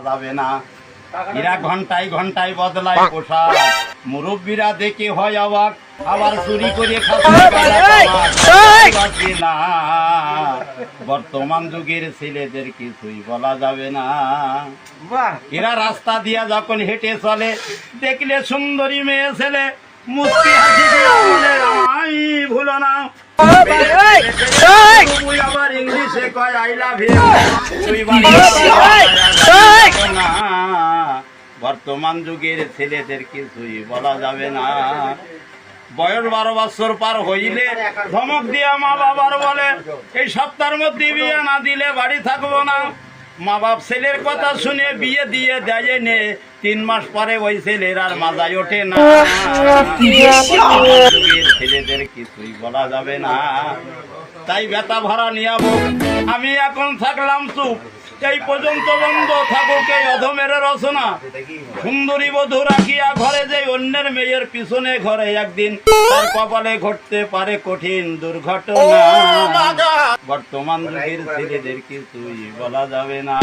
যাবে না। এরা ঘন্টায় ঘন্টায় বদলায় পোশাক, মুরব্বীরা দেখে হয় অবাক, আবার চুরি করে খাচ্ছে না। বর্তমান যুগের ছেলেদের কিছুই বলা যাবে না। এরা রাস্তা দিয়া যখন হেঁটে চলে, দেখলে সুন্দরী মেয়ে ছেলে মুস্কি হাসি ভুলো না। আবার ইংলিশে কয় আই লাভ ইউ। বর্তমান যুগের ছেলেদের কিছুই বলা যাবে না। বয়স 12 বছর পার হইলে ধমক দিয়া মা বাবার বলে, এই সপ্তাহের মধ্যে বিয়ে না দিলে বাড়ি থাকবো না। মা বাপ ছেলের কথা শুনে বিয়ে দিয়ে দেয় নে, 3 মাস পরে ওই ছেলের আর মাথায় ওঠে না। ছেলেদের কিছুই বলা যাবে না। তাই ব্যথা ভরা নিয়াবো, আমি এখন থাকলাম চুপ, এই পর্যন্ত বন্ধ থাকুক এই অধমের রচনা। সুন্দরী বধূ রাখিয়া ঘরে যে অন্যের মেয়ের পিছনে ঘরে একদিন তার কপালে ঘটতে পারে কঠিন দুর্ঘটনা। বর্তমান যুগের ছেলেদের কিছুই বলা যাবে না।